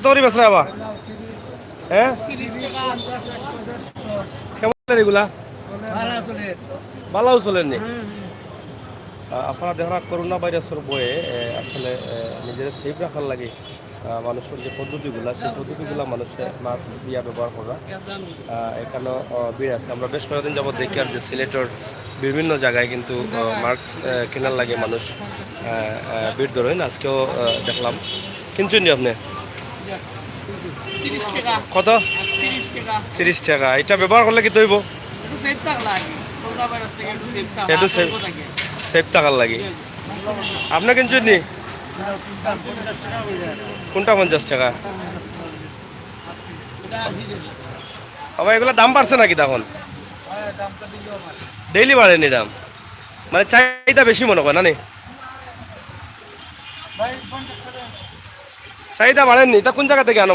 তোরই বেসরা বাবা হ্যাঁ কেমন এগুলা ভালো চলেননি আপনারা দেখা করোনা ভাইরাসের বয়ে আসলে নিজের সেফ রাখার লাগে মানুষের যে পদ্ধতিগুলা সেই পদ্ধতিগুলা মানুষের মাস্ক দিয়া ব্যবহার করা এখানেও ভিড় আছে আমরা বেশ কয়েকদিন যাবত দেখি আর যে সিলেটের বিভিন্ন জায়গায় কিন্তু মাস্ক কেনার লাগে মানুষ ভিড় ধরেন আজকেও দেখলাম কিনছেন নি আপনি কত 30 টাকা এটা ব্যবহার করলে কি দইব একটু সেফ থাকার লাগে আপনি কিনছেন নি কোনটা 50 টাকা আবার এগুলো দাম বাড়ছে নাকি তখন ডেইলি বাড়েনি দাম মানে চাহিদা বেশি মনে করেন না নি চাহিদা বাড়েননি তা কোন জায়গা থেকে আনো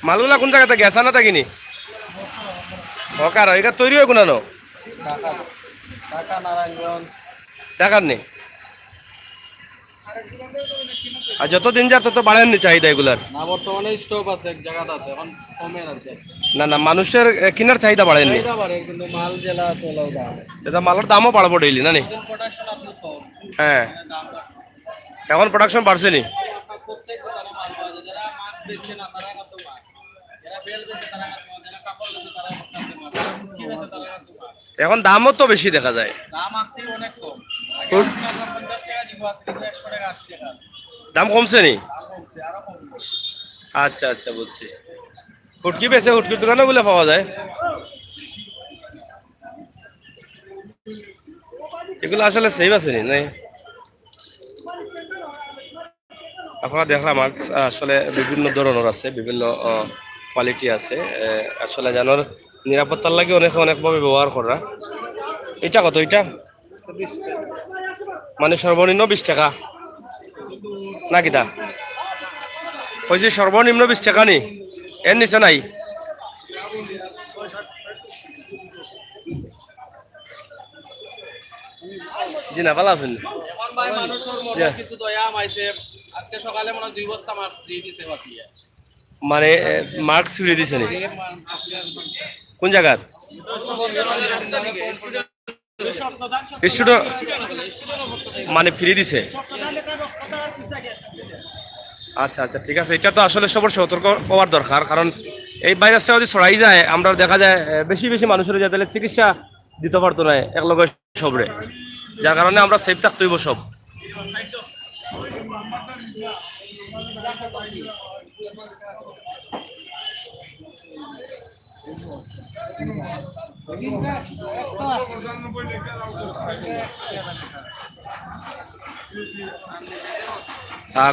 মালগুলা কোন জায়গা থেকে আসা না থাকিনি সরকার এটা তৈরি হয় কোনানো টাকার নেই আর যত দিন যার তত বাড়েননি চাহিদা এগুলার না বর্তমানে স্টক আছে এক জায়গাতে আছে এখন কমে আর কি না না মানুষের কেনার চাহিদা বাড়েননি চাহিদা বাড়ে কিন্তু মাল জেলা আছে ওলাও দাম এটা মালের দামও বাড়বো ডেইলি না নি প্রোডাকশন আছে কম হ্যাঁ দাম বাড়ছে এখন প্রোডাকশন বাড়ছে নি আপনার প্রত্যেক দোকানে মাল পাওয়া যায় যারা মাছ বেচছে না তারা কাছে মাছ যারা বেল বেচে তারা কাছে মাছ যারা কাপড় বেচে তারা কাছে মাছ যারা মুরগি বেচে তারা কাছে মাছ এখন দামও তো বেশি দেখা যায় দাম আসতে অনেক কম আগে আপনার 50 টাকা দিব আছে কিন্তু 100 টাকা 80 টাকা আছে দাম কমছে নি দাম কমছে আরো কমবে আচ্ছা আচ্ছা বুঝছি হুটকি বেছে হুটকির দোকানে বলে পাওয়া যায় এগুলো আসলে সেভ আছে নি নাই আপনারা দেখলাম আসলে বিভিন্ন ধরনের আছে বিভিন্ন কোয়ালিটি আছে আসলে জানোর নিরাপত্তার লাগে অনেক অনেকভাবে ব্যবহার করা এটা কত এটা মানে সর্বনিম্ন 20 টাকা না কিতা কইছি সর্বনিম্ন 20 টাকা নি এর নিচে নাই জি না ভালো আছেন এখন ভাই মানুষের মনে কিছু দয়া মাইছে আজকে সকালে মনে 2 বস্তা মাছ দিয়ে দিছে বাসিয়া মানে মার্কস ফ্রি দিছে নি কোন জায়গার স্টুডেন্ট মানে ফ্রি দিছে আচ্ছা আচ্ছা ঠিক আছে এটা তো আসলে সবার সতর্ক হওয়ার দরকার কারণ এই ভাইরাসটা যদি ছড়াই যায় আমরা দেখা যায় বেশি বেশি মানুষের যাতে চিকিৎসা দিতে পারতো না এক লগে সবরে যার কারণে আমরা সেফ থাকতে হইব সব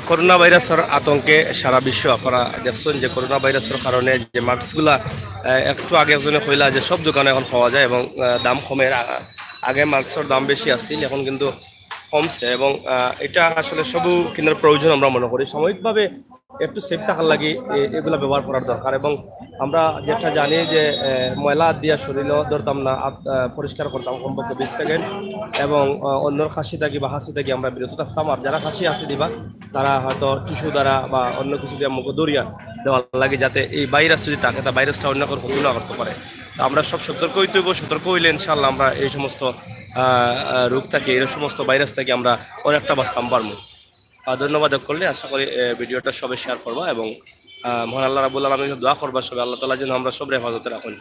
করোনা ভাইরাসের আতঙ্কে সারা বিশ্ব আপনারা দেখছেন যে করোনা ভাইরাসের কারণে যে মাস্কগুলা একটু আগে একজনে কইলা যে সব দোকানে এখন পাওয়া যায় এবং দাম কমে আগে মাস্কের দাম বেশি আসছিল এখন কিন্তু কমছে এবং এটা আসলে সবু কেনার প্রয়োজন আমরা মনে করি সাময়িকভাবে একটু সেফ থাকার লাগে এগুলো ব্যবহার করার দরকার এবং আমরা যেটা জানি যে ময়লা দিয়া শরীরও ধরতাম না পরিষ্কার করতাম কমপক্ষে 20 সেকেন্ড এবং অন্যর খাসি থাকি বা হাসি থাকি আমরা বিরত থাকতাম আর যারা খাসি হাসি দিবা তারা হয়তো টিস্যু দ্বারা বা অন্য কিছু দিয়ে মুখ দরিয়া দেওয়ার লাগে যাতে এই ভাইরাস যদি থাকে তা ভাইরাসটা অন্য কোনো ক্ষতি না করতে পারে তো আমরা সব সতর্ক হইতে হইব সতর্ক হইলে ইনশাল্লাহ আমরা এই সমস্ত রোগ থাকে এই সমস্ত ভাইরাস থেকে আমরা অনেকটা বাঁচতাম পারবো ধন্যবাদ করলে আশা করি ভিডিওটা সবাই শেয়ার করবা এবং মহান আল্লাহ রাব্বুল আলামিন দোয়া করবা সবাই আল্লাহ তাআলা যেন আমরা সব হেফাজতে রাখুন